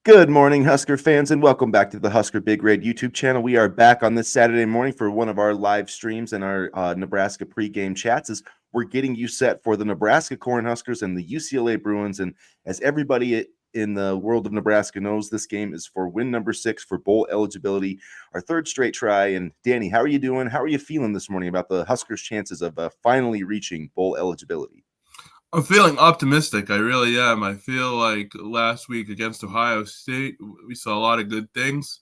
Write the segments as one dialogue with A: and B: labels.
A: Good morning, Husker fans, and welcome back to the Husker Big Red YouTube channel. We are back on this Saturday morning for one of our live streams and our Nebraska pregame chats as we're getting you set for the Nebraska Cornhuskers and the UCLA Bruins. And as everybody in the world of Nebraska knows, this game is for win number 6 for bowl eligibility, our third straight try. And Danny, how are you doing? How are you feeling this morning about the Huskers' chances of finally reaching bowl eligibility?
B: I'm feeling optimistic. I really am. I feel like last week against Ohio State, we saw a lot of good things.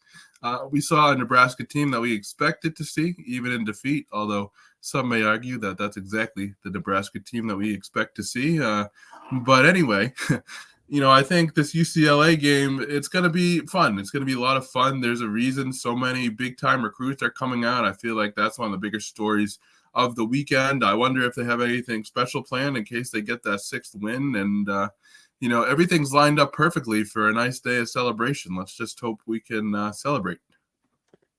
B: We saw a Nebraska team that we expected to see, even in defeat, although some may argue that that's exactly the Nebraska team that we expect to see. But anyway, I think this UCLA game, it's going to be fun. It's going to be a lot of fun. There's a reason so many big-time recruits are coming out. I feel like that's one of the bigger stories of the weekend. I wonder if they have anything special planned in case they get that 6th win. And, everything's lined up perfectly for a nice day of celebration. Let's just hope we can celebrate.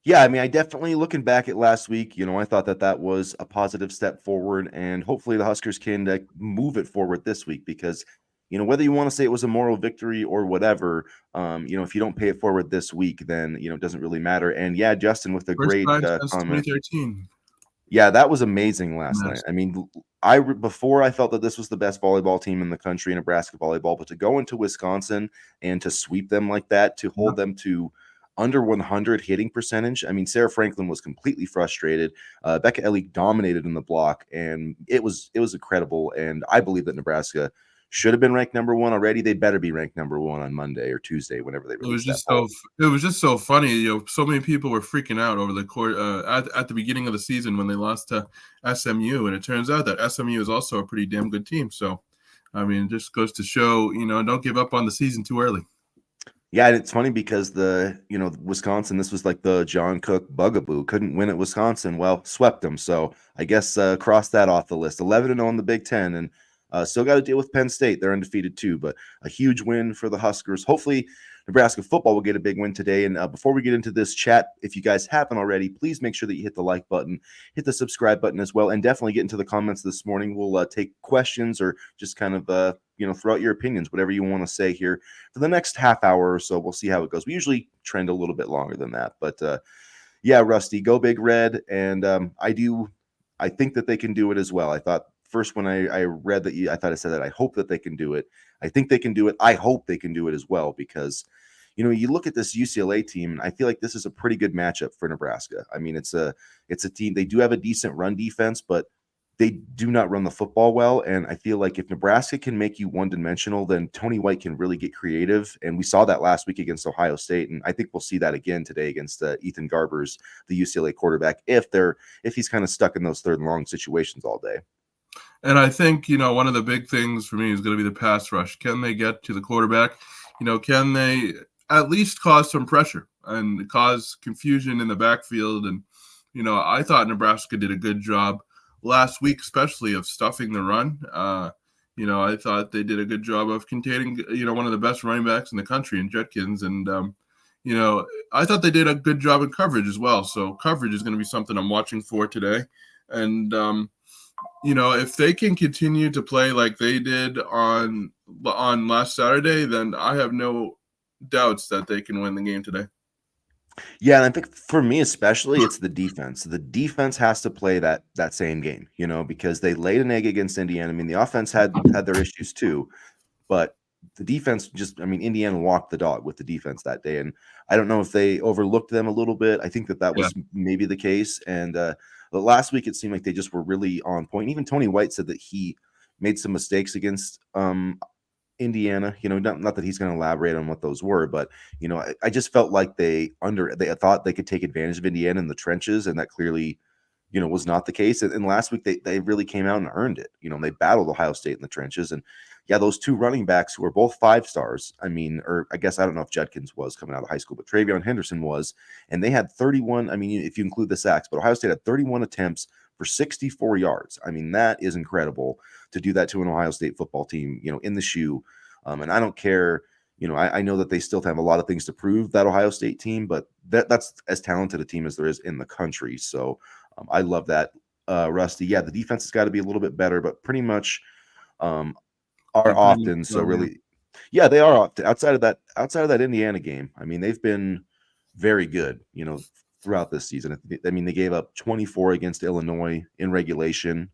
A: Yeah, I mean, I definitely looking back at last week, I thought that was a positive step forward, and hopefully the Huskers can move it forward this week because, whether you want to say it was a moral victory or whatever, if you don't pay it forward this week, then, it doesn't really matter. And yeah, Justin with a
B: First
A: great
B: time since
A: comment.
B: 2013.
A: Yeah, that was amazing last night.
B: Yes.
A: I mean, before I felt that this was the best volleyball team in the country, Nebraska volleyball, but to go into Wisconsin and to sweep them like that, to hold them to under 100 hitting percentage. I mean, Sarah Franklin was completely frustrated. Becca Ellie dominated in the block, and it was incredible. And I believe that Nebraska should have been ranked number 1 already. They better be ranked number 1 on Monday or Tuesday, whenever they
B: It was
A: release that
B: just
A: poll.
B: it was just so funny. So many people were freaking out over the court at the beginning of the season when they lost to SMU, and it turns out that SMU is also a pretty damn good team. So, I mean, it just goes to show, don't give up on the season too early.
A: Yeah, and it's funny because Wisconsin, this was like the John Cook bugaboo. Couldn't win at Wisconsin. Well, swept them. So I guess cross that off the list. 11-0 in the Big Ten, and still got to deal with Penn State. They're undefeated too, but a huge win for the Huskers. Hopefully, Nebraska football will get a big win today. And before we get into this chat, if you guys haven't already, please make sure that you hit the like button, hit the subscribe button as well, and definitely get into the comments this morning. We'll take questions or just kind of throw out your opinions, whatever you want to say here for the next half hour or so. We'll see how it goes. We usually trend a little bit longer than that, but yeah, Rusty, go Big Red, and I think that they can do it as well. I thought first when I read that I thought I said that I hope that they can do it. I think they can do it. I hope they can do it as well because you look at this UCLA team, and I feel like this is a pretty good matchup for Nebraska. I mean, it's a team. They do have a decent run defense, but they do not run the football well. And I feel like if Nebraska can make you one-dimensional, then Tony White can really get creative. And we saw that last week against Ohio State, and I think we'll see that again today against Ethan Garbers, the UCLA quarterback, if he's kind of stuck in those third and long situations all day.
B: And I think, one of the big things for me is going to be the pass rush. Can they get to the quarterback? Can they at least cause some pressure and cause confusion in the backfield? And, I thought Nebraska did a good job last week, especially of stuffing the run. I thought they did a good job of containing, one of the best running backs in the country in Judkins. And, I thought they did a good job in coverage as well. So coverage is going to be something I'm watching for today. And, if they can continue to play like they did on last Saturday, then I have no doubts that they can win the game today.
A: Yeah, and I think for me especially, it's the defense. The defense has to play that same game, because they laid an egg against Indiana. I mean, the offense had their issues too, but the defense Indiana walked the dog with the defense that day, and I don't know if they overlooked them a little bit. I think that was maybe the case, and but last week it seemed like they just were really on point. Even Tony White said that he made some mistakes against Indiana, not that he's going to elaborate on what those were, but I just felt like they thought they could take advantage of Indiana in the trenches, and that clearly, was not the case. And last week they really came out and earned it. They battled Ohio State in the trenches, and yeah, those two running backs who were both 5-stars. I mean, or I guess I don't know if Judkins was coming out of high school, but Travion Henderson was, and they had 31. I mean, if you include the sacks, but Ohio State had 31 attempts for 64 yards. I mean, that is incredible to do that to an Ohio State football team, in the shoe. And I don't care, I know that they still have a lot of things to prove, that Ohio State team, but that's as talented a team as there is in the country. So I love that, Rusty. Yeah, the defense has got to be a little bit better, but pretty much are often. So really, Yeah, they are outside of that Indiana game. I mean, they've been very good, throughout this season. I mean, they gave up 24 against Illinois in regulation.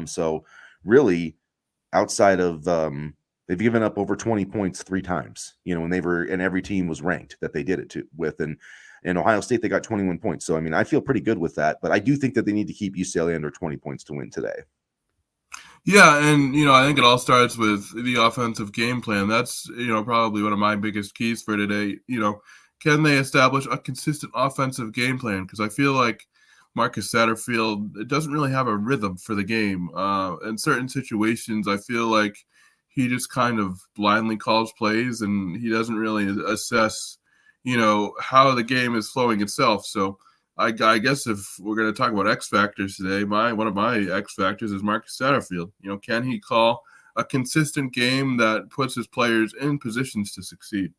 A: So really, outside of they've given up over 20 points 3 times. And every team was ranked that they did it to with, and in Ohio State they got 21 points. So I mean, I feel pretty good with that, but I do think that they need to keep UCLA under 20 points to win today.
B: Yeah, and I think it all starts with the offensive game plan. That's probably one of my biggest keys for today. Can they establish a consistent offensive game plan? Because I feel like Marcus Satterfield doesn't really have a rhythm for the game. In certain situations, I feel like he just kind of blindly calls plays, and he doesn't really assess, how the game is flowing itself. So I guess if we're going to talk about X factors today, one of my X factors is Marcus Satterfield. Can he call a consistent game that puts his players in positions to succeed?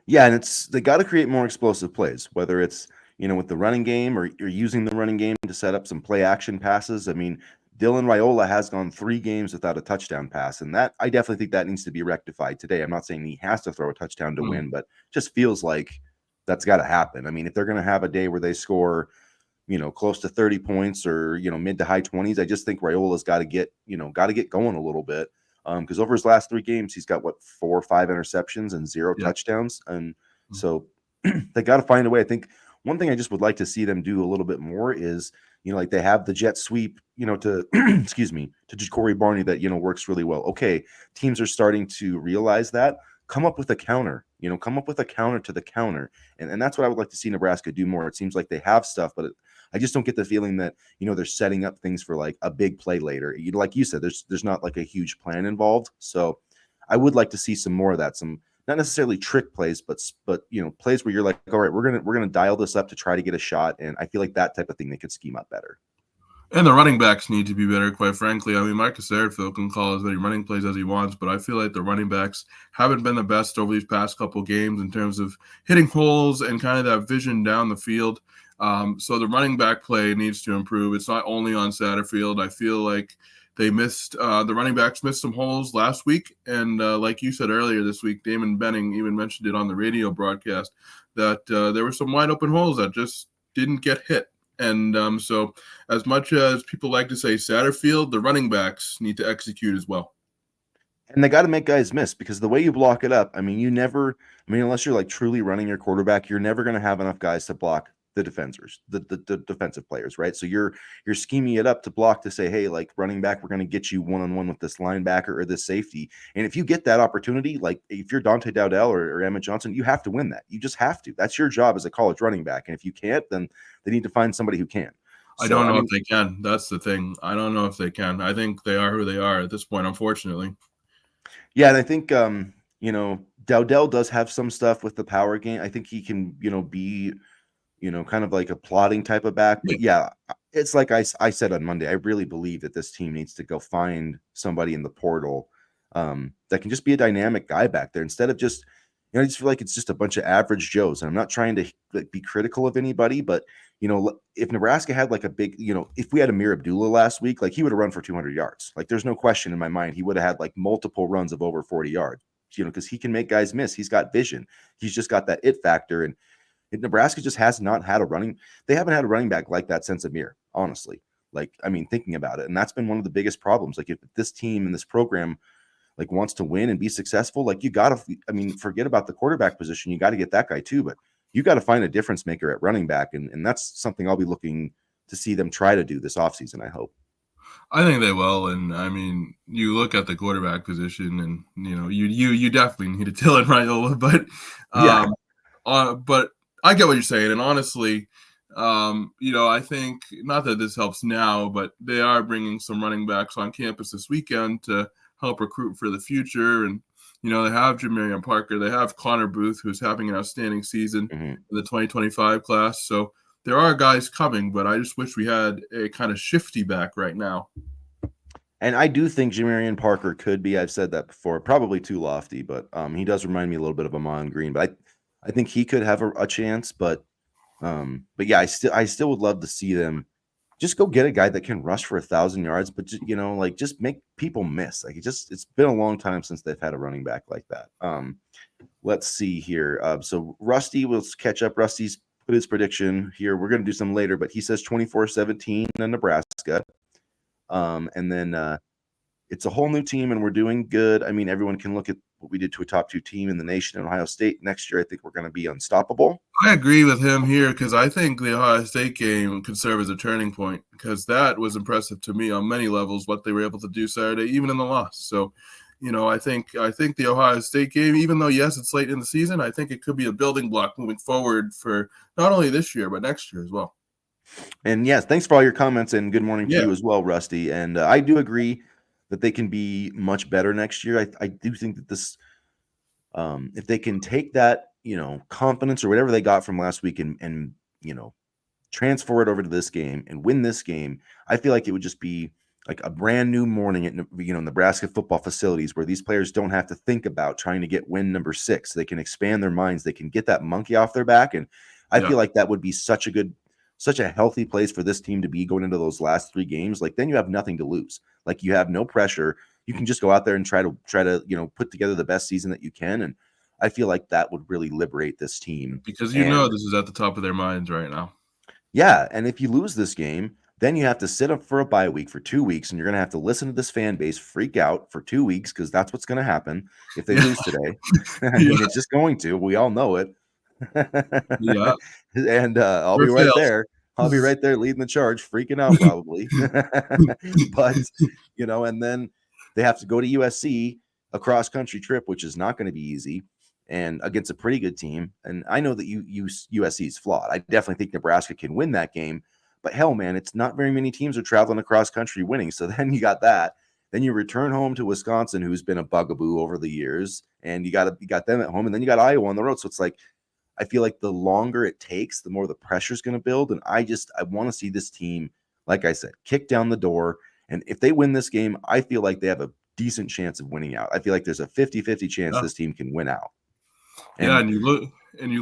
A: Yeah, and they got to create more explosive plays, whether it's with the running game or using the running game to set up some play action passes. I mean, Dylan Raiola has gone 3 games without a touchdown pass, and that I definitely think that needs to be rectified today. I'm not saying he has to throw a touchdown to win, but just feels like that's got to happen. I mean, if they're going to have a day where they score, close to 30 points or mid to high 20s, I just think Raiola's got to get going a little bit. Because over his last 3 games, he's got 4 or 5 interceptions and 0 touchdowns, and so they got to find a way. I think one thing I just would like to see them do a little bit more is, like they have the jet sweep, to excuse me, to Ja'Cory Barney that works really well. Okay, teams are starting to realize that. Come up with a counter, come up with a counter to the counter, and that's what I would like to see Nebraska do more. It seems like they have stuff, but I just don't get the feeling that they're setting up things for like a big play later. Like you said, there's not like a huge plan involved. So I would like to see some more of that. Some not necessarily trick plays, but plays where you're like, all right, we're gonna dial this up to try to get a shot. And I feel like that type of thing they could scheme up better.
B: And the running backs need to be better, quite frankly. I mean, Marcus Satterfield can call as many running plays as he wants, but I feel like the running backs haven't been the best over these past couple games in terms of hitting holes and kind of that vision down the field. So the running back play needs to improve. It's not only on Satterfield. I feel like they missed the running backs missed some holes last week, and like you said earlier this week, Damon Benning even mentioned it on the radio broadcast that there were some wide open holes that just didn't get hit. And so as much as people like to say Satterfield, the running backs need to execute as well.
A: And they got to make guys miss, because the way you block it up, I mean, unless you're like truly running your quarterback, you're never going to have enough guys to block the defenders, the defensive players, right? So you're scheming it up to block to say, hey, like running back, we're going to get you one-on-one with this linebacker or this safety. And if you get that opportunity, like if you're Dante Dowdell or Emmett Johnson, you have to win that. You just have to. That's your job as a college running back. And if you can't, then they need to find somebody who can.
B: I don't know if they can. That's the thing. I don't know if they can. I think they are who they are at this point, unfortunately.
A: Yeah, and I think Dowdell does have some stuff with the power game. I think he can, be kind of like a plotting type of back. But yeah, it's like I said on Monday, I really believe that this team needs to go find somebody in the portal that can just be a dynamic guy back there, instead of just, I just feel like it's just a bunch of average Joes. And I'm not trying to be critical of anybody, but if Nebraska had like a big, if we had Amir Abdullah last week, like he would have run for 200 yards. Like there's no question in my mind, he would have had like multiple runs of over 40 yards, because he can make guys miss. He's got vision. He's just got that it factor. And Nebraska just has not had they haven't had a running back like that since Amir, honestly. Like, I mean, thinking about it. And that's been one of the biggest problems. Like if this team and this program like wants to win and be successful, like you got to, I mean, forget about the quarterback position. You got to get that guy too, but you got to find a difference maker at running back. And that's something I'll be looking to see them try to do this offseason, I hope.
B: I think they will. And I mean, you look at the quarterback position and, you definitely need a Dylan Raiola, but I get what you're saying. And honestly, I think not that this helps now, but they are bringing some running backs on campus this weekend to help recruit for the future. And, they have Jamarian Parker. They have Connor Booth, who's having an outstanding season in the 2025 class. So there are guys coming, but I just wish we had a kind of shifty back right now.
A: And I do think Jamarian Parker could be, I've said that before, probably too lofty, but he does remind me a little bit of Amon Green, but I think he could have a chance, but yeah, I still would love to see them just go get a guy that can rush for 1,000 yards, but like just make people miss. Like it's been a long time since they've had a running back like that. Let's see here. So Rusty, we'll catch up. Rusty's put his prediction here. We're going to do some later, but he says 24-17 in Nebraska. And then it's a whole new team, and we're doing good. I mean, everyone can look at what we did to a top 2 team in the nation in Ohio State. Next year, I think we're going to be unstoppable.
B: I agree with him here because I think the Ohio State game could serve as a turning point because that was impressive to me on many levels, what they were able to do Saturday, even in the loss. So, I think the Ohio State game, even though, yes, it's late in the season, I think it could be a building block moving forward for not only this year, but next year as well.
A: And yes, thanks for all your comments, and good morning to you as well, Rusty. And I do agree that they can be much better next year. I do think that this, if they can take that, confidence or whatever they got from last week and transfer it over to this game and win this game, I feel like it would just be like a brand new morning at Nebraska football facilities where these players don't have to think about trying to get win number 6. They can expand their minds. They can get that monkey off their back, and I feel like that would be such a healthy place for this team to be going into those last 3 games. Like, then you have nothing to lose. Like, you have no pressure. You can just go out there and try to put together the best season that you can. And I feel like that would really liberate this team
B: because this is at the top of their minds right now.
A: Yeah, and if you lose this game, then you have to sit up for a bye week for 2 weeks, and you're going to have to listen to this fan base freak out for 2 weeks because that's what's going to happen if they lose today. I mean, it's just going to. We all know it.
B: Yeah.
A: And I'll be right there. I'll be right there leading the charge, freaking out probably. But, and then they have to go to USC, a cross-country trip, which is not going to be easy, and against a pretty good team. And I know that USC is flawed. I definitely think Nebraska can win that game. But hell, man, it's not very many teams are traveling across country winning. So then you got that. Then you return home to Wisconsin, who's been a bugaboo over the years, and you got them at home, and then you got Iowa on the road. So it's like, I feel like the longer it takes, the more the pressure is going to build. And I want to see this team, like I said, kick down the door. And if they win this game, I feel like they have a decent chance of winning out. I feel like there's a 50-50 chance this team can win out.
B: And you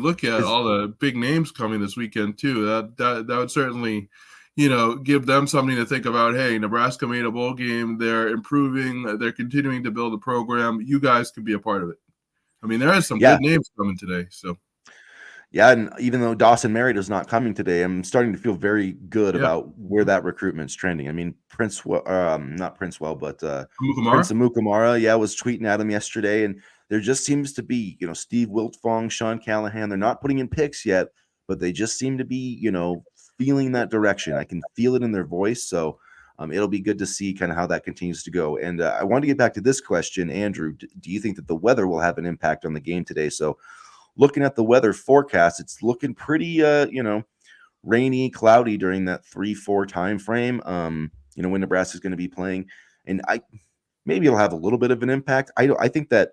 B: look at all the big names coming this weekend too. That would certainly, give them something to think about. Hey, Nebraska made a bowl game. They're improving. They're continuing to build a program. You guys could be a part of it. I mean, there are some good names coming today. So.
A: Yeah, and even though Dawson Merritt is not coming today, I'm starting to feel very good about where that recruitment's trending. I mean, Prince Amukamara, was tweeting at him yesterday, and there just seems to be, Steve Wiltfong, Sean Callahan, they're not putting in picks yet, but they just seem to be, feeling that direction. I can feel it in their voice, so it'll be good to see kind of how that continues to go. And I want to get back to this question, Andrew. Do you think that the weather will have an impact on the game today? So looking at the weather forecast, it's looking pretty, rainy, cloudy during that 3-4 time frame. When Nebraska's going to be playing, and maybe it'll have a little bit of an impact. I think that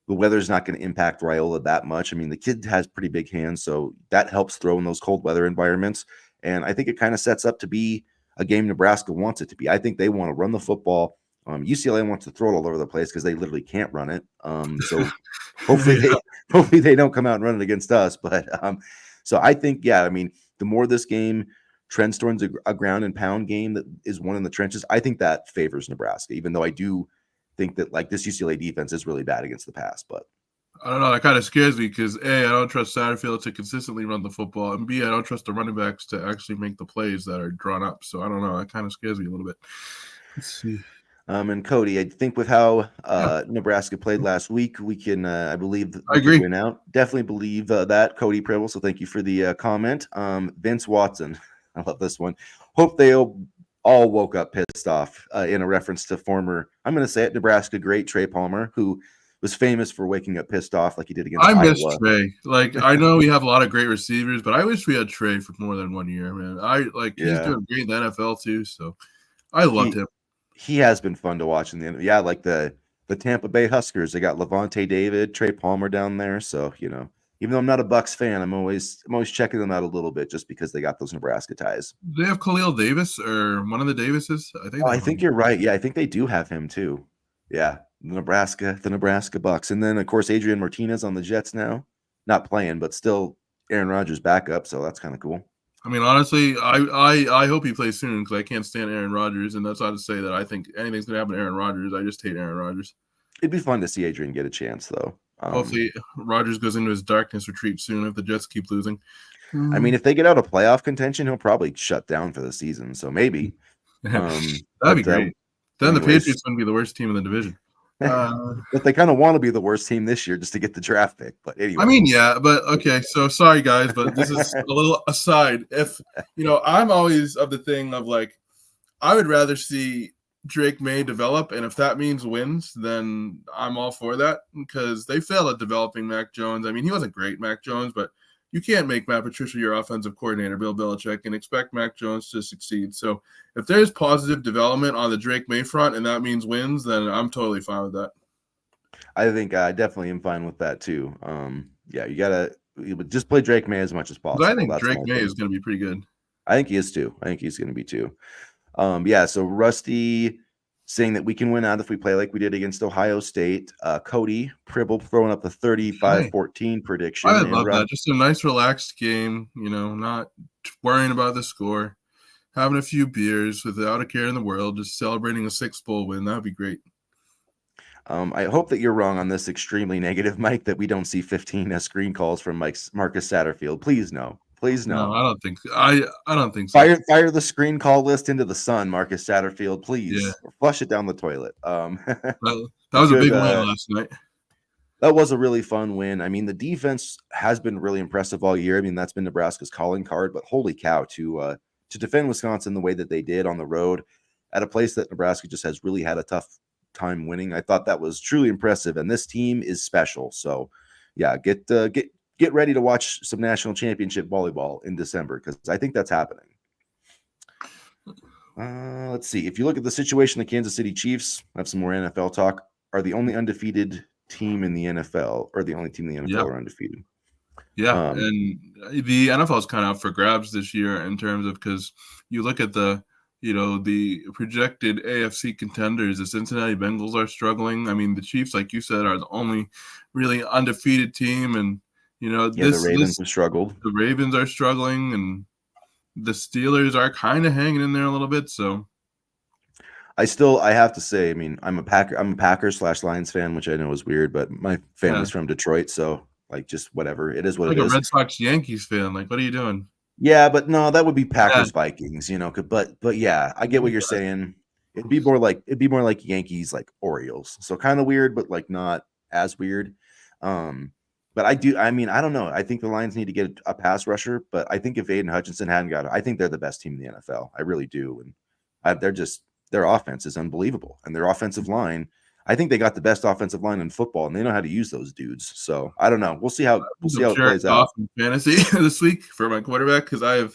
A: the weather's not going to impact Raiola that much. I mean, the kid has pretty big hands, so that helps throw in those cold weather environments. And I think it kind of sets up to be a game Nebraska wants it to be. I think they want to run the football. UCLA wants to throw it all over the place because they literally can't run it. So hopefully they don't come out and run it against us. But so I think, the more this game trends towards a ground and pound game that is won in the trenches, I think that favors Nebraska, even though I do think that like this UCLA defense is really bad against the pass. But
B: I don't know. That kind of scares me because A, I don't trust Satterfield to consistently run the football, and B, I don't trust the running backs to actually make the plays that are drawn up. So I don't know. That kind of scares me a little bit. Let's see.
A: And Cody, I think with how Nebraska played last week, we can, I agree, win out. Definitely believe that, Cody Preble. So thank you for the comment. Vince Watson, I love this one. Hope they all woke up pissed off in a reference to former, I'm going to say it, Nebraska great Trey Palmer, who was famous for waking up pissed off like he did against Iowa.
B: I miss Trey. Like, I know we have a lot of great receivers, but I wish we had Trey for more than 1 year, man. He's doing great in the NFL too, so I loved him.
A: He has been fun to watch in the end. Yeah, like the Tampa Bay Huskers. They got Levante David, Trey Palmer down there. So, even though I'm not a Bucks fan, I'm always checking them out a little bit just because they got those Nebraska ties.
B: Do they have Khalil Davis or one of the Davises?
A: I think you're right. Yeah, I think they do have him too. Yeah, the Nebraska Bucks. And then, of course, Adrian Martinez on the Jets now. Not playing, but still Aaron Rodgers backup, so that's kind of cool.
B: I mean, honestly, I hope he plays soon because I can't stand Aaron Rodgers, and that's not to say that I think anything's gonna happen to Aaron Rodgers. I just hate Aaron Rodgers.
A: It'd be fun to see Adrian get a chance, though.
B: Hopefully, Rodgers goes into his darkness retreat soon if the Jets keep losing.
A: I mean, if they get out of playoff contention, he'll probably shut down for the season. So maybe.
B: That'd
A: But
B: be great. Then the
A: anyways.
B: Patriots wouldn't be the worst team in the division.
A: But they kind of want to be the worst team this year just to get the draft pick. But anyway,
B: I mean, yeah, but okay. So sorry, guys, but this is a little aside. If I'm always of the thing of like, I would rather see Drake May develop, and if that means wins, then I'm all for that because they failed at developing Mac Jones. I mean, he wasn't great, Mac Jones, but you can't make Matt Patricia your offensive coordinator, Bill Belichick, and expect Mac Jones to succeed. So if there's positive development on the Drake May front and that means wins, then I'm totally fine with that.
A: I think I definitely am fine with that too. Yeah, you just play Drake May as much as possible.
B: I think Drake May is going to be pretty good.
A: I think he is too. I think he's going to be too. Yeah, so Rusty saying that we can win out if we play like we did against Ohio State. Cody Pribble throwing up the 35-14 prediction.
B: I love that. Just a nice, relaxed game, not worrying about the score, having a few beers without a care in the world, just celebrating a 6 bowl win. That would be great.
A: I hope that you're wrong on this extremely negative, Mike, that we don't see 15 screen calls from Marcus Satterfield. Please no. Please no.
B: No, I don't think so. I don't think so.
A: Fire the screen call list into the sun, Marcus Satterfield, please.
B: Yeah.
A: Flush it down the toilet.
B: That was a big win last night.
A: That was a really fun win. I mean, the defense has been really impressive all year. I mean, that's been Nebraska's calling card, but holy cow, to defend Wisconsin the way that they did on the road at a place that Nebraska just has really had a tough time winning. I thought that was truly impressive, and this team is special. So, yeah, get ready to watch some national championship volleyball in December because I think that's happening. Let's see. If you look at the situation, the Kansas City Chiefs, I have some more NFL talk, are the only undefeated team in the NFL, or the only team in the NFL are undefeated.
B: Yeah, and the NFL is kind of up for grabs this year in terms of because you look at the projected AFC contenders. The Cincinnati Bengals are struggling. I mean, the Chiefs, like you said, are the only really undefeated team, and
A: the Ravens have struggled.
B: The Ravens are struggling, and the Steelers are kind of hanging in there a little bit. So,
A: I have to say, I mean, I'm a Packers/Lions fan, which I know is weird, but my family's from Detroit, so like just whatever. It is what it is.
B: Like a Red Sox Yankees fan. Like, what are you doing?
A: Yeah, but no, that would be Packers Vikings, but yeah, I get what you're saying. It'd be more like Yankees like Orioles. So kind of weird, but like not as weird. But I don't know. I think the Lions need to get a pass rusher, but I think if Aiden Hutchinson hadn't got it, I think they're the best team in the NFL. I really do. And their offense is unbelievable. And their offensive line, I think they got the best offensive line in football, and they know how to use those dudes. So I don't know. We'll see how it plays out.
B: In fantasy this week for my quarterback because I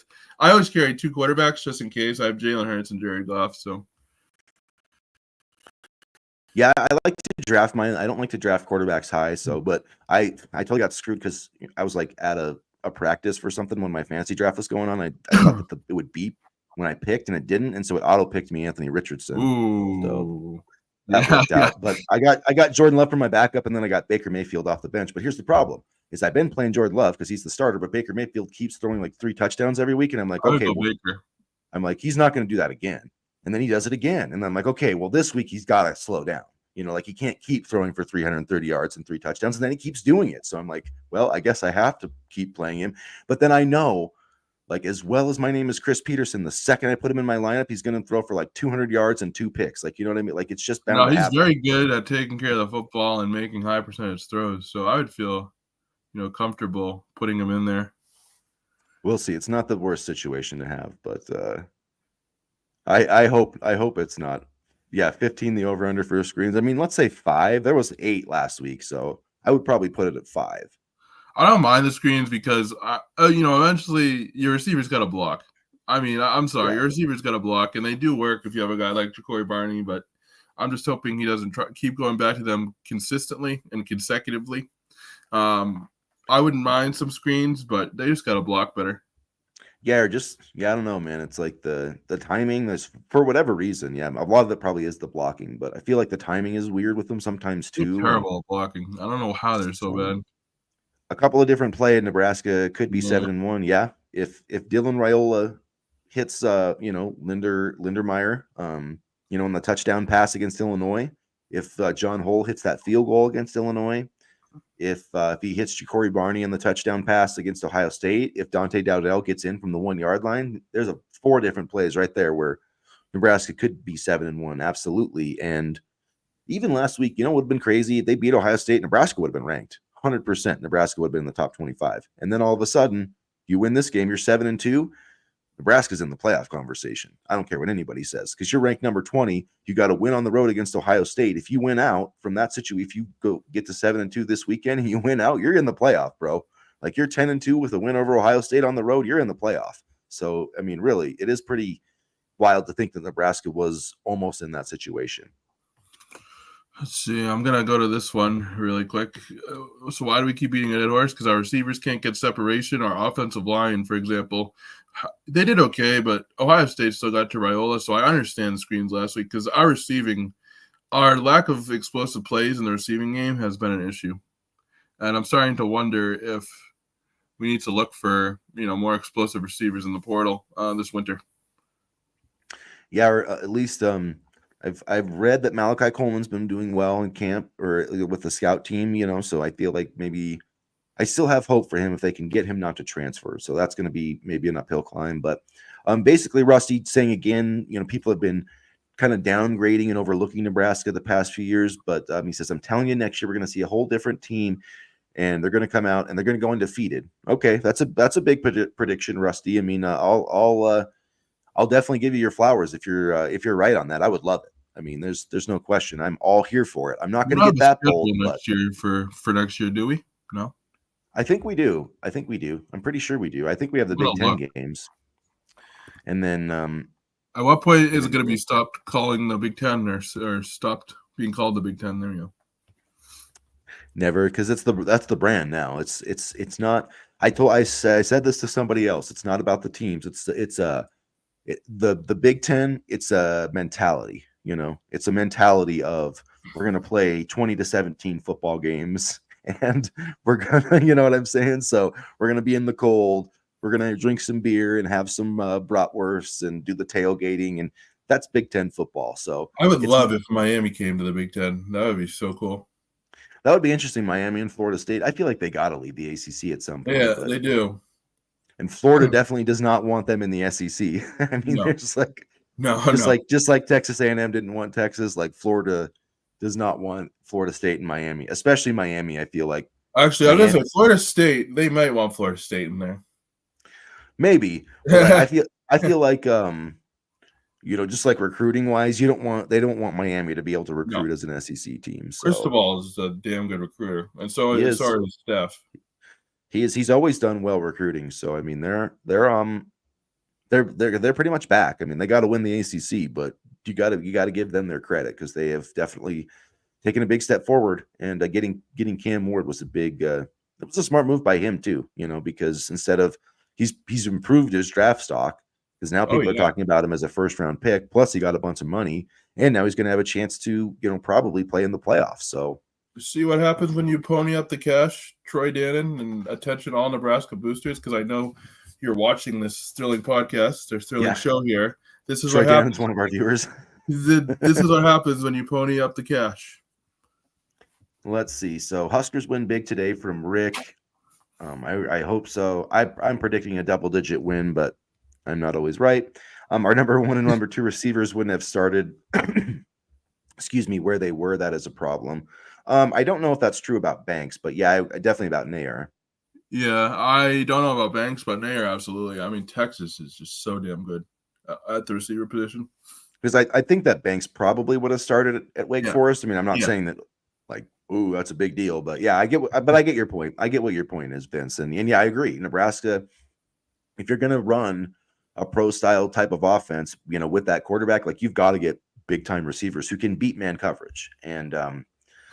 B: always carry 2 quarterbacks just in case. I have Jalen Hurts and Jared Goff. So
A: yeah, I like to draft mine. I don't like to draft quarterbacks high. So, but I totally got screwed because I was like at a practice for something when my fantasy draft was going on. I thought that it would beep when I picked, and it didn't, and so it auto picked me Anthony Richardson.
B: Ooh.
A: So that worked out. But I got Jordan Love for my backup, and then I got Baker Mayfield off the bench. But here's the problem: is I've been playing Jordan Love because he's the starter, but Baker Mayfield keeps throwing like 3 touchdowns every week, and I'm like, okay, I'm like, he's not going to do that again, and then he does it again, and I'm like, okay, well, this week he's got to slow down. Like he can't keep throwing for 330 yards and 3 touchdowns, and then he keeps doing it. So I'm like, well, I guess I have to keep playing him. But then I know, like, as well as my name is Chris Peterson, the second I put him in my lineup, he's going to throw for like 200 yards and 2 picks. Like, you know what I mean? Like, it's just bound to happen.
B: He's very good at taking care of the football and making high percentage throws. So I would feel, comfortable putting him in there.
A: We'll see. It's not the worst situation to have, but I hope it's not. Yeah, 15 the over under for screens. I mean, let's say 5. There was 8 last week, so I would probably put it at 5.
B: I don't mind the screens because eventually your receiver's got to block. I mean, I'm sorry, your receiver's got to block, and they do work if you have a guy like Ja'Cory Barney. But I'm just hoping he doesn't keep going back to them consistently and consecutively. I wouldn't mind some screens, but they just got to block better.
A: Yeah, or I don't know, man. It's like the timing. There's for whatever reason. Yeah, a lot of it probably is the blocking, but I feel like the timing is weird with them sometimes too.
B: They're terrible at blocking. I don't know how they're so bad.
A: A couple of different play in Nebraska could be 7-1. Yeah, if Dylan Raiola hits Lindermeyer, in the touchdown pass against Illinois, if John Hull hits that field goal against Illinois, if he hits Ja'Cory Barney on the touchdown pass against Ohio State, if Dante Dowdell gets in from the 1 yard line, there's 4 different plays right there where Nebraska could be 7-1, absolutely. And even last week, it would have been crazy. If they beat Ohio State, Nebraska would have been ranked 100%. Nebraska would have been in the top 25. And then all of a sudden, you win this game, you're 7-2. Nebraska's in the playoff conversation. I don't care what anybody says, because you're ranked number 20. You got to win on the road against Ohio State. If you win out from that situation, if you get to 7-2 this weekend and you win out, you're in the playoff, bro. Like, you're 10-2 with a win over Ohio State on the road, you're in the playoff. So, I mean, really, it is pretty wild to think that Nebraska was almost in that situation.
B: Let's see. I'm going to go to this one really quick. So why do we keep beating a dead horse? Because our receivers can't get separation. Our offensive line, for example, they did okay, but Ohio State still got to Raiola. So I understand the screens last week, because our lack of explosive plays in the receiving game has been an issue. And I'm starting to wonder if we need to look for, more explosive receivers in the portal this winter.
A: Yeah, or at least I've read that Malachi Coleman's been doing well in camp or with the scout team, so I feel like maybe I still have hope for him if they can get him not to transfer. So that's going to be maybe an uphill climb. But basically, Rusty saying again, people have been kind of downgrading and overlooking Nebraska the past few years. But he says, I'm telling you, next year we're going to see a whole different team, and they're going to come out and they're going to go undefeated. Okay, that's a big prediction, Rusty. I mean, I'll definitely give you your flowers if you're right on that. I would love it. I mean, there's no question. I'm all here for it. I'm not going to get that bold
B: next year for next year, do we? No.
A: I think we do. I'm pretty sure we do. I think we have the Big Ten games. And then
B: at what point is it going to be stopped calling the Big Ten or stopped being called the Big Ten? There you go.
A: Never, because that's the brand now. It's not. I said this to somebody else. It's not about the teams. The Big Ten. It's a mentality. It's a mentality of we're going to play 20-17 football games, and we're gonna, you know what I'm saying? So we're going to be in the cold. We're going to drink some beer and have some bratwursts and do the tailgating, and that's Big Ten football. So
B: I would love if Miami came to the Big Ten. That would be so cool.
A: That would be interesting. Miami and Florida State. I feel like they got to lead the ACC at some point.
B: Yeah, they do.
A: And Florida definitely does not want them in the SEC. I mean, they're just like. Just like Texas A&M didn't want Texas, like Florida does not want Florida State and Miami, especially Miami. I feel like
B: actually, I was gonna say Florida State. They might want Florida State in there.
A: Maybe, but I feel like just like recruiting wise, they don't want Miami to be able to recruit as an SEC team. So.
B: Cristobal is a damn good recruiter, and so is his staff.
A: He's always done well recruiting. So I mean, they're pretty much back. I mean, they got to win the ACC, but you got to give them their credit, because they have definitely taken a big step forward. And getting Cam Ward was it was a smart move by him too. Because instead of he's improved his draft stock, because now people are talking about him as a first round pick. Plus, he got a bunch of money, and now he's going to have a chance to probably play in the playoffs. So.
B: See what happens when you pony up the cash, Troy Dannon, and attention all Nebraska boosters, because I know you're watching this thrilling podcast or thrilling show here. This is
A: Troy
B: what happens.
A: Dannon's one of our viewers.
B: This is what happens when you pony up the cash.
A: Let's see. So Huskers win big today from Rick. I hope so. I'm predicting a double-digit win, but I'm not always right. Our number 1 and number 2 receivers wouldn't have started, where they were. That is a problem. I don't know if that's true about Banks, but yeah, definitely about Nair.
B: Yeah, I don't know about Banks, but Nair, absolutely. I mean, Texas is just so damn good at the receiver position.
A: Because I think that Banks probably would have started at Wake Forest. I mean, I'm not saying that like, ooh, that's a big deal, but yeah, I get your point. I get what your point is, Vince. And yeah, I agree. Nebraska, if you're going to run a pro style type of offense, with that quarterback, like, you've got to get big time receivers who can beat man coverage. And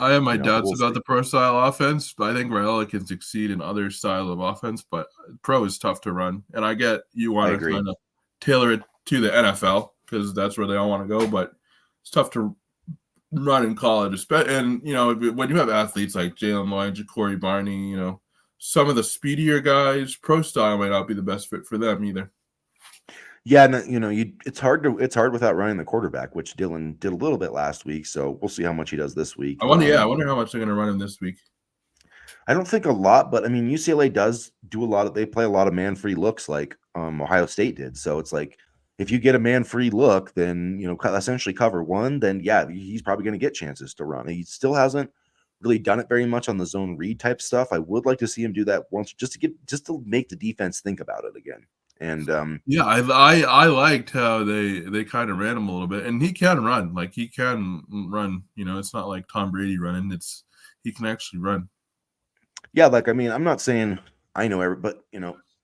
B: I have my doubts about the pro style offense, but I think Raiola can succeed in other style of offense. But pro is tough to run, and I get you want to kind of tailor it to the NFL because that's where they all want to go. But it's tough to run in college, and when you have athletes like Jalen Lloyd, Ja'Cory Barney, some of the speedier guys, pro style might not be the best fit for them either.
A: Yeah, no, it's hard without running the quarterback, which Dylan did a little bit last week. So we'll see how much he does this week.
B: I wonder how much they're going to run him this week.
A: I don't think a lot, but I mean, UCLA does do a lot of. They play a lot of man-free looks, like Ohio State did. So it's like if you get a man-free look, then essentially cover one. Then yeah, he's probably going to get chances to run. He still hasn't really done it very much on the zone read type stuff. I would like to see him do that once, just to make the defense think about it again. And
B: yeah, I liked how they kind of ran him a little bit, and he can run. Like he can run. It's not like Tom Brady running. He can actually run.
A: Yeah, like I mean, I'm not saying I know but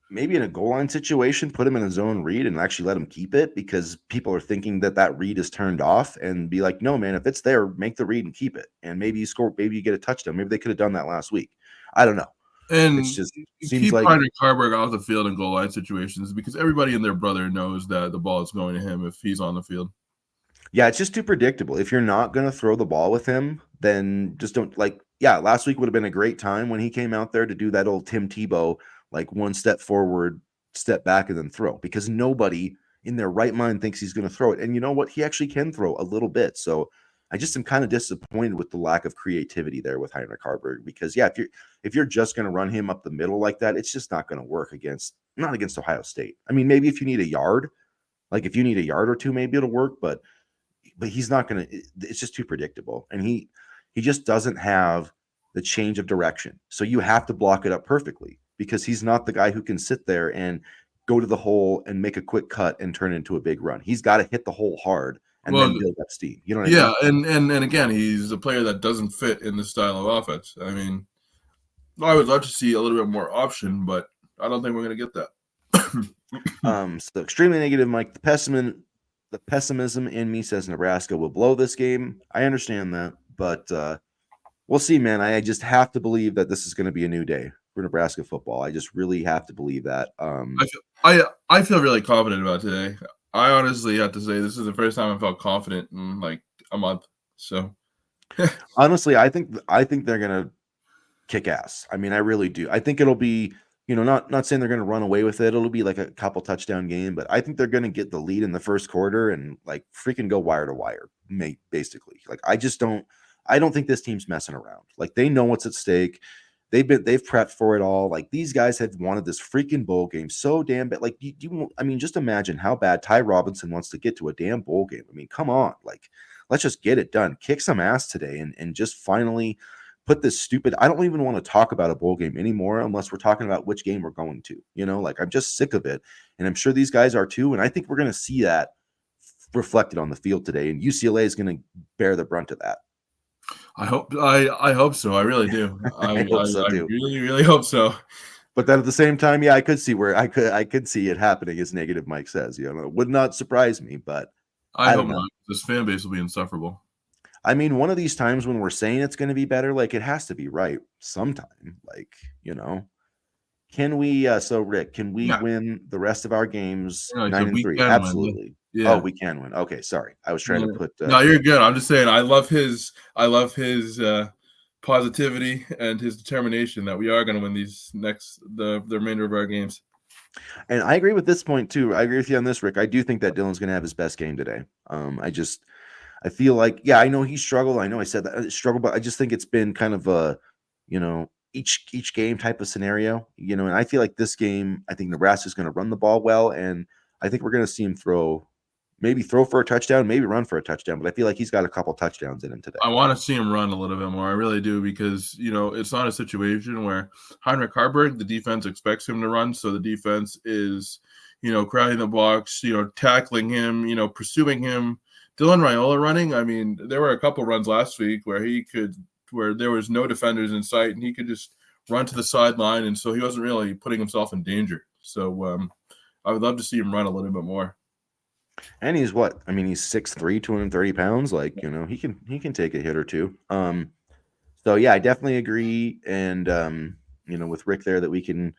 A: maybe in a goal line situation, put him in a zone read and actually let him keep it, because people are thinking that read is turned off, and be like, no, man, if it's there, make the read and keep it. And maybe you score, maybe you get a touchdown. Maybe they could have done that last week. I don't know.
B: And
A: it's just seems
B: keep
A: like
B: Heinrich Harburg off the field in goal line situations, because everybody and their brother knows that the ball is going to him if he's on the field.
A: Yeah, it's just too predictable. If you're not going to throw the ball with him, then just don't. Like, yeah, last week would have been a great time when he came out there to do that old Tim Tebow, like one step forward, step back, and then throw, because nobody in their right mind thinks he's going to throw it. And you know what? He actually can throw a little bit. So I just am kind of disappointed with the lack of creativity there with Heinrich Harburg, because yeah, if you're just going to run him up the middle like that, it's just not going to work not against Ohio State. I mean, maybe if you need a yard, like if you need a yard or two, maybe it'll work, but he's not going to. It's just too predictable, and he just doesn't have the change of direction. So you have to block it up perfectly, because he's not the guy who can sit there and go to the hole and make a quick cut and turn it into a big run. He's got to hit the hole hard and then build up steam. You know what I mean?
B: Yeah, and again, he's a player that doesn't fit in this style of offense. I mean, I would love to see a little bit more option, but I don't think we're going to get that.
A: So extremely negative, Mike. The pessimism in me says Nebraska will blow this game. I understand that, but we'll see, man. I just have to believe that this is going to be a new day for Nebraska football. I just really have to believe that.
B: I feel really confident about today. I honestly have to say this is the first time I felt confident in like a month. So
A: honestly, I think they're gonna kick ass. I mean, I really do. I think it'll be, not saying they're gonna run away with it. It'll be like a couple touchdown game, but I think they're gonna get the lead in the first quarter and like freaking go wire to wire, basically. Like I don't think this team's messing around. Like they know what's at stake. They've prepped for it all. Like these guys have wanted this freaking bowl game so damn bad. Like I mean, just imagine how bad Ty Robinson wants to get to a damn bowl game. I mean, come on, like let's just get it done. Kick some ass today and just finally put this stupid. I don't even want to talk about a bowl game anymore unless we're talking about which game we're going to. Like I'm just sick of it, and I'm sure these guys are too. And I think we're going to see that reflected on the field today, and UCLA is going to bear the brunt of that.
B: I hope so. I really do. I hope so too. I really, really hope so.
A: But then at the same time, yeah, I could see where I could see it happening, as negative Mike says. It would not surprise me, but
B: I hope not. This fan base will be insufferable.
A: I mean, one of these times when we're saying it's going to be better, like it has to be right sometime. Like, can we? So Rick, can we win the rest of our games 9-3? Absolutely. Yeah. Oh, we can win. Okay, sorry. I was trying to put.
B: No, you're good. I'm just saying. I love his positivity and his determination that we are going to win the remainder of our games.
A: And I agree with this point too. I agree with you on this, Rick. I do think that Dylan's going to have his best game today. I feel like, yeah, I know he struggled. I know I said that struggle, but I just think it's been kind of a, each game type of scenario, and I feel like this game, I think Nebraska's going to run the ball well, and I think we're going to see him maybe throw for a touchdown, maybe run for a touchdown, but I feel like he's got a couple touchdowns in him today.
B: I want to see him run a little bit more. I really do, because, it's not a situation where Heinrich Harburg, the defense expects him to run. So the defense is, crowding the box, tackling him, pursuing him. Dylan Raiola running. I mean, there were a couple runs last week where there was no defenders in sight and he could just run to the sideline. And so he wasn't really putting himself in danger. So I would love to see him run a little bit more.
A: And he's what? I mean, he's 6'3", 230 pounds. Like, he can take a hit or two. So yeah, I definitely agree. And, with Rick there that we can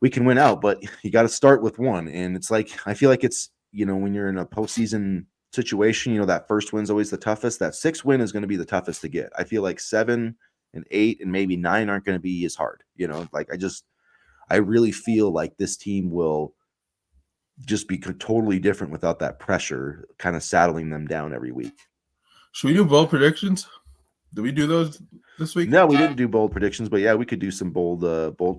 A: win out, but you got to start with one. And it's like, I feel like it's, when you're in a postseason situation, that first win's always the toughest. That 6th win is going to be the toughest to get. I feel like 7 and 8 and maybe 9 aren't going to be as hard. Like I really feel like this team will just be totally different without that pressure kind of saddling them down every week.
B: Should we do bold predictions? Did we do those this week?
A: No, we didn't do bold predictions, but yeah, we could do some bold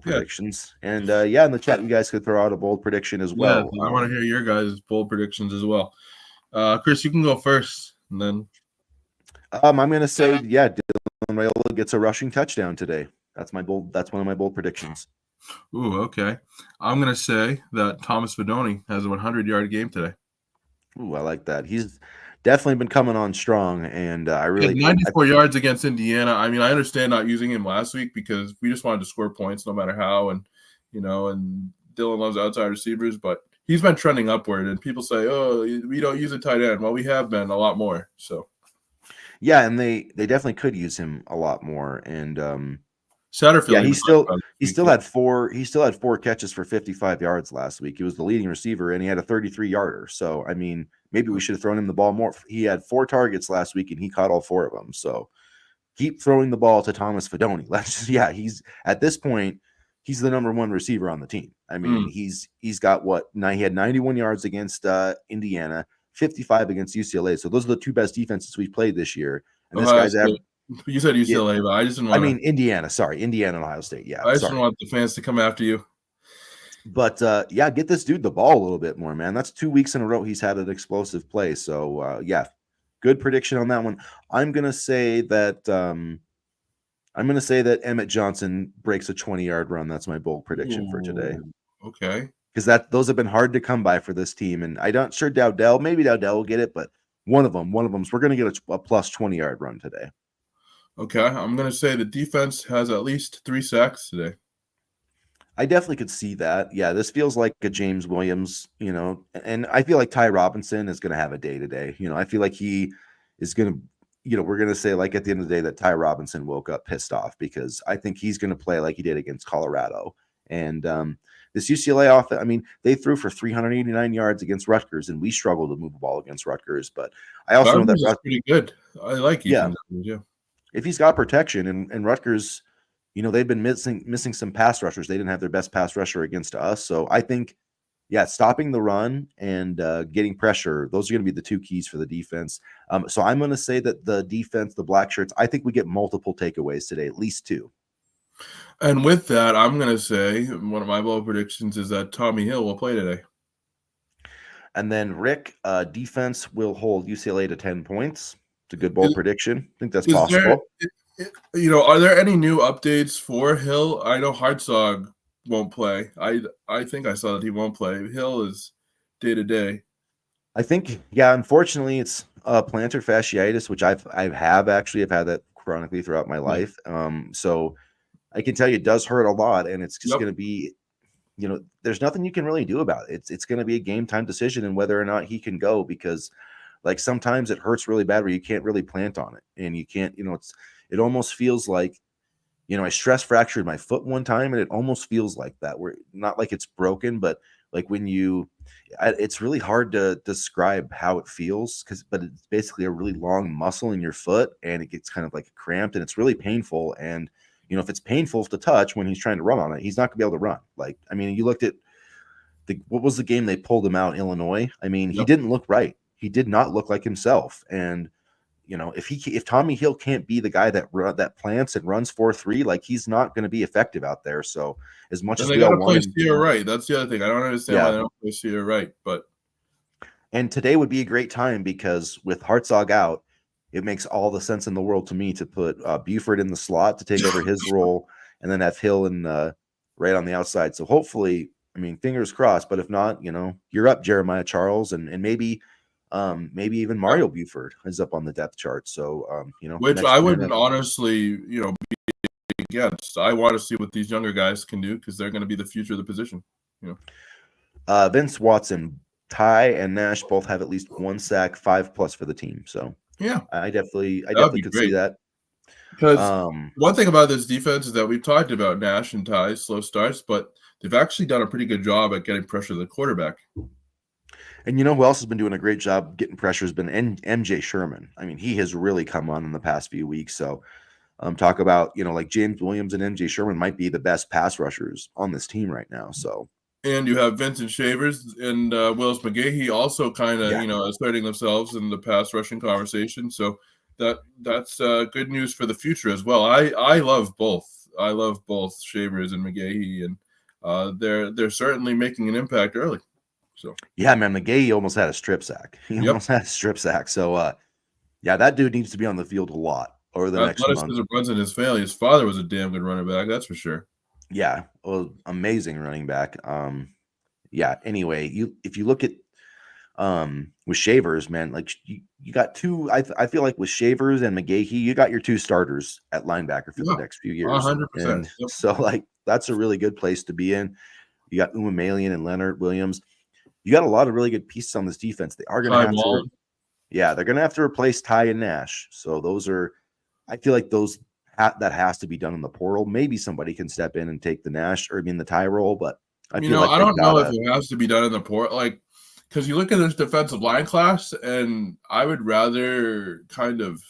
A: predictions. And in the chat, you guys could throw out a bold prediction as well.
B: I want to hear your guys' bold predictions as well. Chris, you can go first, and then
A: I'm gonna say, Dylan Raiola gets a rushing touchdown today. That's one of my bold predictions.
B: Ooh, okay. I'm gonna say that Thomas Fedoni has a 100-yard game today.
A: Ooh, I like that. He's definitely been coming on strong, and I really
B: 94 yards against Indiana. I mean, I understand not using him last week because we just wanted to score points no matter how, and and Dylan loves outside receivers, but he's been trending upward, and people say, "Oh, we don't use a tight end." Well, we have been a lot more. So,
A: yeah, and they definitely could use him a lot more. And
B: Satterfield,
A: yeah, he still had 4 catches for 55 yards last week. He was the leading receiver, and he had a 33-yarder. So, I mean, maybe we should have thrown him the ball more. He had 4 targets last week, and he caught all 4 of them. So, keep throwing the ball to Thomas Fedoni. He's at this point, he's the number 1 receiver on the team. I mean, he's got he had 91 yards against Indiana, 55 against UCLA. So those are the 2 best defenses we've played this year. And this guy's
B: you said UCLA, but I just didn't want.
A: Indiana. Sorry, Indiana and Ohio State. Yeah,
B: I just didn't want the fans to come after you.
A: But get this dude the ball a little bit more, man. That's 2 weeks in a row he's had an explosive play. So good prediction on that one. I'm gonna say that Emmett Johnson breaks a 20-yard run. That's my bold prediction for today.
B: Okay.
A: Because those have been hard to come by for this team, and I'm not sure maybe Dowdell will get it, but one of them. So we're gonna get a plus 20-yard run today.
B: Okay, I'm gonna say the defense has at least 3 sacks today.
A: I definitely could see that. Yeah, this feels like a James Williams, and I feel like Ty Robinson is going to have a day today. I feel like he is going to, we're going to say like at the end of the day that Ty Robinson woke up pissed off because I think he's going to play like he did against Colorado. And this UCLA offense, I mean, they threw for 389 yards against Rutgers, and we struggled to move the ball against Rutgers. But I also know that
B: Rutgers is pretty good. I like Ethan. Yeah.
A: If he's got protection and Rutgers, they've been missing some pass rushers. They didn't have their best pass rusher against us. So I think, stopping the run and getting pressure, those are going to be the 2 keys for the defense. So I'm going to say that the defense, the black shirts, I think we get multiple takeaways today, at least 2.
B: And with that, I'm going to say one of my bold predictions is that Tommy Hill will play today.
A: And then Rick, defense will hold UCLA to 10 points. It's a good bold prediction. I think that's possible.
B: Are there any new updates for Hill? I know Hartzog won't play. I think I saw that he won't play. Hill is day to day.
A: I think, unfortunately, it's plantar fasciitis, which I've had that chronically throughout my life. So I can tell you it does hurt a lot, and it's just going to be, there's nothing you can really do about it. It's going to be a game time decision and whether or not he can go because, like, sometimes it hurts really bad where you can't really plant on it, and you can't, it almost feels like, I stress fractured my foot one time, and it almost feels like that, where not like it's broken, but like when it's really hard to describe how it feels but it's basically a really long muscle in your foot, and it gets kind of like cramped, and it's really painful. And if it's painful to touch when he's trying to run on it, he's not gonna be able to run. Like, I mean, you looked at what was the game they pulled him out, Illinois? I mean, he didn't look right. He did not look like himself. And if Tommy Hill can't be the guy that plants and runs 4.3, like, he's not going to be effective out there. So as much as
B: they got to play Sierra right, that's the other thing. I don't understand why they don't play Sierra right.
A: And today would be a great time because with Hartzog out, it makes all the sense in the world to me to put Buford in the slot to take over his role, and then have Hill right on the outside. So hopefully, I mean, fingers crossed. But if not, you're up Jeremiah Charles, and maybe even Mario Buford is up on the depth chart. So,
B: which I wouldn't honestly, be against. I want to see what these younger guys can do because they're going to be the future of the position.
A: Vince Watson, Ty, and Nash both have at least 1 sack, 5+ for the team. So I definitely could see that.
B: Because one thing about this defense is that we've talked about Nash and Ty's slow starts, but they've actually done a pretty good job at getting pressure to the quarterback.
A: And who else has been doing a great job getting pressure has been MJ Sherman. I mean, he has really come on in the past few weeks. So Talk about, like James Williams and MJ Sherman might be the best pass rushers on this team right now. So,
B: and you have Vincent Shavers and Willis McGahee also kind of,
A: yeah.
B: asserting themselves in the pass rushing conversation. So that's good news for the future as well. I love both. I love both Shavers and McGahee, and they're certainly making an impact early. So
A: Yeah, man, McGahee almost had a strip sack. He almost had a strip sack. So, yeah, that dude needs to be on the field a lot over the next month.
B: Athleticism runs in his family. His father was a damn good running back, that's for sure.
A: Yeah, well, amazing running back. Yeah. Anyway, if you look at with Shavers, man, like you got two. I feel like with Shavers and McGahee, you got your two starters at linebacker for the next few years,
B: 100%.
A: and
B: Yep.
A: so like that's a really good place to be in. You got Uma Malian and Leonard Williams. You got a lot of really good pieces on this defense. They are going to have to, yeah, they're going to have to replace Ty and Nash. So those are, I feel like those that has to be done in the portal. Maybe somebody can step in and take the Nash or the Ty role, but I feel like
B: I don't know if it has to be done in the portal, because you look at this defensive line class, and I would rather kind of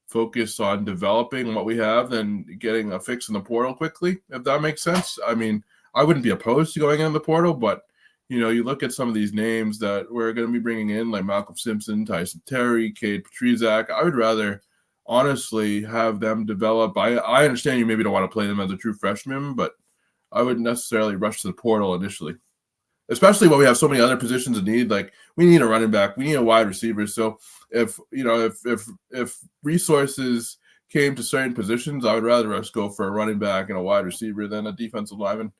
B: focus on developing what we have than getting a fix in the portal quickly, if that makes sense. I mean, I wouldn't be opposed to going in the portal, but you look at some of these names that we're going to be bringing in, like Malcolm Simpson, Tyson Terry, Cade Petrizak. I would rather honestly have them develop. I understand you maybe don't want to play them as a true freshman, but I wouldn't necessarily rush to the portal initially, especially when we have so many other positions in need. Like, we need a running back, we need a wide receiver. So if resources came to certain positions, I would rather us go for a running back and a wide receiver than a defensive lineman.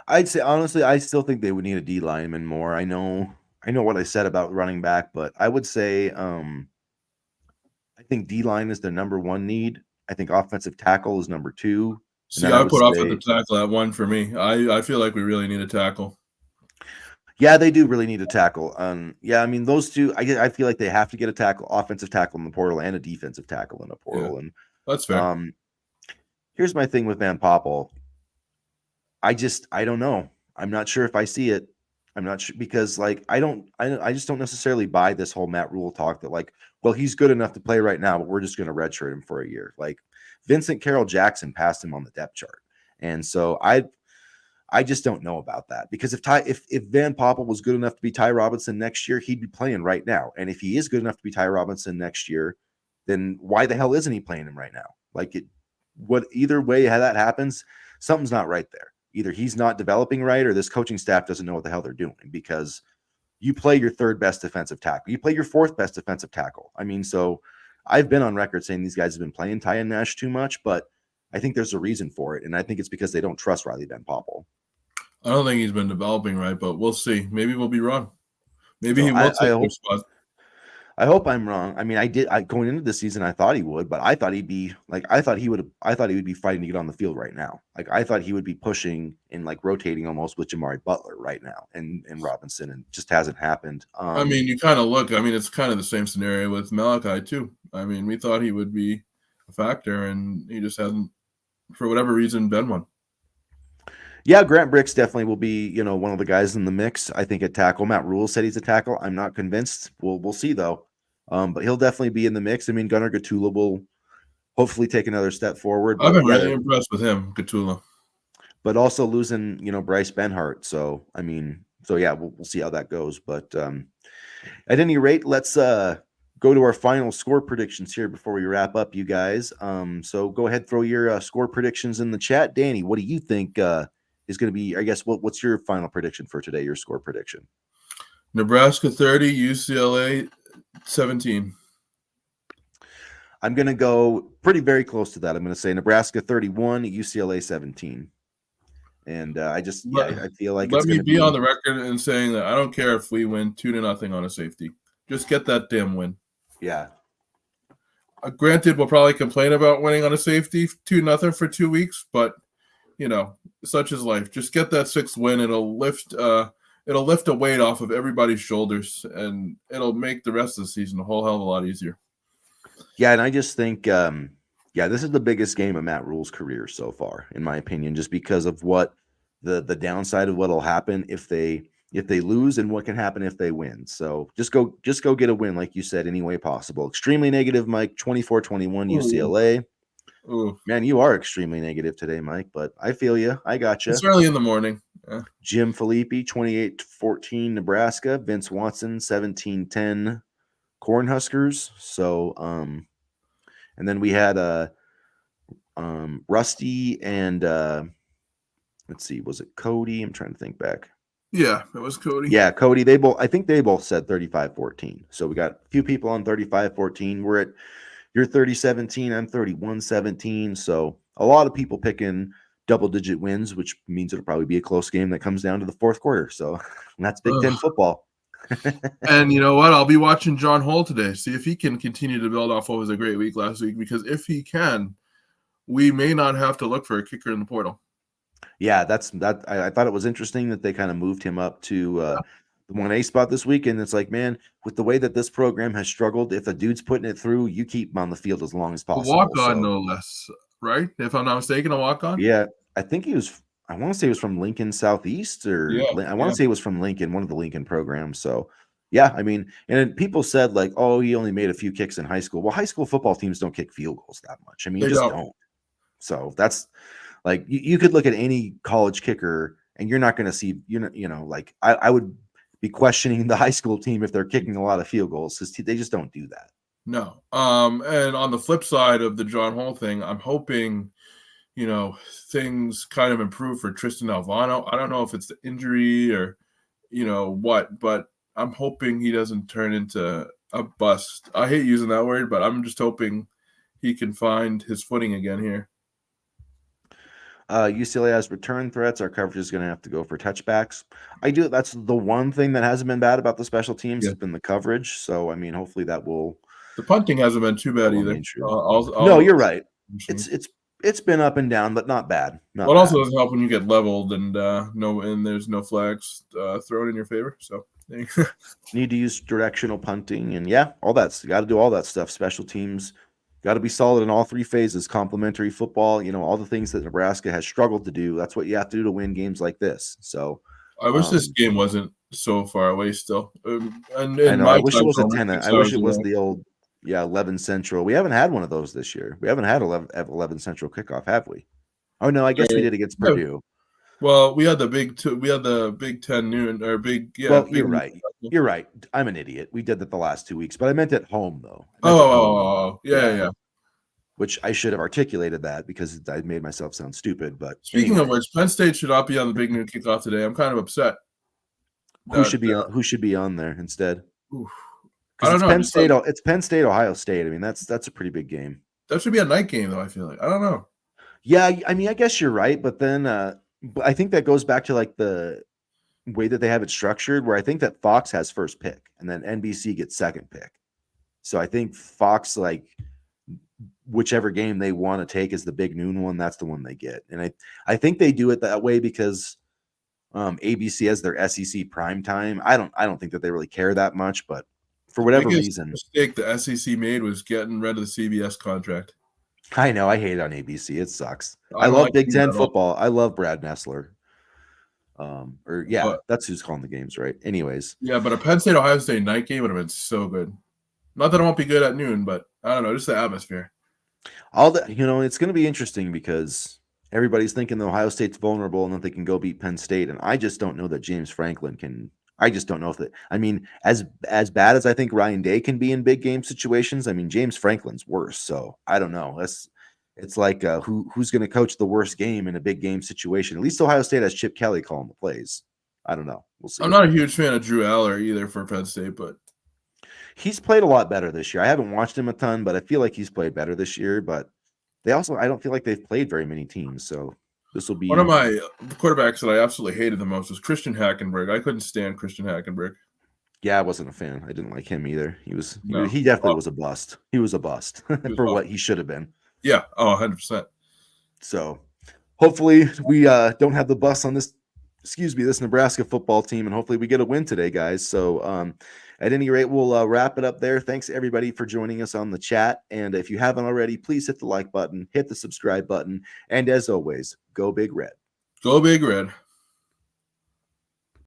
A: I'd say honestly, I still think they would need a D lineman more. I know what I said about running back, but I would say I think D line is their number one need. I think offensive tackle is number two.
B: See, I put offensive tackle at one for me. I feel like we really need a tackle.
A: Yeah, they do really need a tackle. Yeah, I mean those two. I feel like they have to get a tackle, offensive tackle in the portal, and a defensive tackle in the portal.
B: Yeah,
A: and
B: that's fair.
A: Here's my thing with Van Poppel. I don't know. I'm not sure if I see it. I'm not sure because I just don't necessarily buy this whole Matt Rule talk that well, he's good enough to play right now, but we're just going to redshirt him for a year. Like Vincent Carroll Jackson passed him on the depth chart. And so I just don't know about that because if Van Poppel was good enough to be Ty Robinson next year, he'd be playing right now. And if he is good enough to be Ty Robinson next year, then why the hell isn't he playing him right now? Either way how that happens, something's not right there. Either he's not developing right or this coaching staff doesn't know what the hell they're doing because you play your third best defensive tackle. You play your fourth best defensive tackle. I mean, so I've been on record saying these guys have been playing Ty and Nash too much, but I think there's a reason for it. And I think it's because they don't trust Riley Van Poppel.
B: I don't think he's been developing right, but we'll see. Maybe we'll be wrong. Maybe he will take their spot.
A: I hope I'm wrong. I mean, going into the season, I thought he would, but I thought he'd be I thought he would be fighting to get on the field right now. I thought he would be pushing and rotating almost with Jamari Butler right now and Robinson, and just hasn't happened.
B: I mean, you kind of look. I mean, it's kind of the same scenario with Malachi too. I mean, we thought he would be a factor, and he just hasn't, for whatever reason, been one.
A: Yeah, Grant Bricks definitely will be, one of the guys in the mix. I think at tackle. Matt Rule said he's a tackle. I'm not convinced. We'll see though. But he'll definitely be in the mix. I mean, Gunnar Gatula will hopefully take another step forward.
B: I've been really impressed with him, Gatula.
A: But also losing, Bryce Benhart. So yeah, we'll see how that goes. But at any rate, let's go to our final score predictions here before we wrap up, you guys. So go ahead, throw your score predictions in the chat. Danny, what do you think is going to be, I guess, what's your final prediction for today, your score prediction?
B: Nebraska 30, UCLA 17.
A: I'm going to go very close to that. I'm going to say Nebraska 31, UCLA 17. And I feel like
B: let me be on the record and saying that I don't care if we win 2-0 on a safety. Just get that damn win.
A: Yeah.
B: Granted, we'll probably complain about winning on a safety 2-0 for 2 weeks, but such is life. Just get that 6th win. It'll lift a weight off of everybody's shoulders, and it'll make the rest of the season a whole hell of a lot easier.
A: Yeah, and I just think, this is the biggest game of Matt Rule's career so far, in my opinion, just because of what the downside of what'll happen if they lose and what can happen if they win. So just go get a win, like you said, any way possible. Extremely negative, Mike. 24-21 UCLA.
B: Ooh.
A: Man, you are extremely negative today, Mike, but I feel you. I got you.
B: It's early in the morning. Yeah.
A: Jim Filippi, 28-14 Nebraska. Vince Watson, 17-10 Cornhuskers. So, and then we had Rusty and let's see, was it Cody? I'm trying to think back.
B: Yeah, it was Cody.
A: Yeah, Cody. I think they both said 35-14. So we got a few people on 35-14. You're 30-17, I'm 31-17. So a lot of people picking double-digit wins, which means it'll probably be a close game that comes down to the fourth quarter. So that's Big Ten football.
B: And you know what? I'll be watching John Hall today, see if he can continue to build off what was a great week last week. Because if he can, we may not have to look for a kicker in the portal.
A: Yeah, I thought it was interesting that they kind of moved him up to the 1A spot this week. And it's like, man, with the way that this program has struggled, if a dude's putting it through, you keep him on the field as long as
B: A
A: possible.
B: walk-on, no less, right? If I'm not mistaken, a walk-on?
A: Yeah, I think I want to say he was from Lincoln Southeast, or I want to say he was from Lincoln, one of the Lincoln programs. So, yeah, I mean, and then people said like, oh, he only made a few kicks in high school. Well, high school football teams don't kick field goals that much. I mean,
B: They
A: you just
B: don't.
A: don't. So that's like you could look at any college kicker and you're not going to see, like I would be questioning the high school team if they're kicking a lot of field goals because they just don't do that.
B: No. And on the flip side of the John Hall thing, I'm hoping, things kind of improve for Tristan Alvano. I don't know if it's the injury or, what, but I'm hoping he doesn't turn into a bust. I hate using that word, but I'm just hoping he can find his footing again here.
A: UCLA has return threats. Our coverage is going to have to go for touchbacks. That's the one thing that hasn't been bad about the special teams has been the coverage. So, I mean, hopefully that will.
B: The punting hasn't been too bad either.
A: No, you're right. It's been up and down, but not bad.
B: It also doesn't help when you get leveled and there's no flags thrown in your favor. So
A: need to use directional punting and all that's got to do all that stuff. Special teams got to be solid in all three phases. Complementary football, all the things that Nebraska has struggled to do. That's what you have to do to win games like this. So
B: I wish this game wasn't so far away still.
A: I know. I wish it was a 10. I wish it was the old 11 Central. We haven't had one of those this year. We haven't had 11 Central kickoff, have we? Oh no, I guess we did against Purdue.
B: Well, we had the Big Ten noon or big. Yeah.
A: Well, you're right. You're right. I'm an idiot. We did that the last 2 weeks, but I meant at home though.
B: Yeah.
A: Which I should have articulated that because I made myself sound stupid. But
B: speaking of which, Penn State should not be on the big noon kickoff today. I'm kind of upset.
A: Who should be on there instead?
B: I don't know.
A: Penn State. It's Penn State, Ohio State. I mean, that's a pretty big game.
B: That should be a night game, though. I feel like I don't know.
A: Yeah, I mean, I guess you're right, but then I think that goes back to like the way that they have it structured, where I think that Fox has first pick and then NBC gets second pick. So I think Fox, like whichever game they want to take as the big noon one, that's the one they get. And I think they do it that way because ABC has their SEC prime time. I don't think that they really care that much, but for whatever reason,
B: mistake the SEC made was getting rid of the CBS contract.
A: I know. I hate it on ABC. It sucks. I love Big Ten football. I love Brad Nessler. That's who's calling the games, right? Anyways.
B: Yeah, but a Penn State Ohio State night game would have been so good. Not that it won't be good at noon, but I don't know, just the atmosphere.
A: It's going to be interesting because everybody's thinking that Ohio State's vulnerable and that they can go beat Penn State, and I just don't know that James Franklin can. I just don't know if that. I mean, as bad as I think Ryan Day can be in big game situations, I mean James Franklin's worse. So I don't know. It's like who's going to coach the worst game in a big game situation? At least Ohio State has Chip Kelly calling the plays. I don't know. We'll see.
B: I'm not a huge fan of Drew Aller either for Penn State, but
A: he's played a lot better this year. I haven't watched him a ton, but I feel like he's played better this year. But I don't feel like they've played very many teams. So this will be
B: one of my quarterbacks that I absolutely hated the most was Christian Hackenberg. I couldn't stand Christian Hackenberg.
A: Yeah, I wasn't a fan. I didn't like him either. He definitely was a bust. He was a bust for what he should have been.
B: Yeah. Oh, 100%.
A: So hopefully we don't have the bust on this Nebraska football team, and hopefully we get a win today, guys. So at any rate, we'll wrap it up there. Thanks everybody for joining us on the chat. And if you haven't already, please hit the like button, hit the subscribe button. And as always, go Big Red.
B: Go Big Red.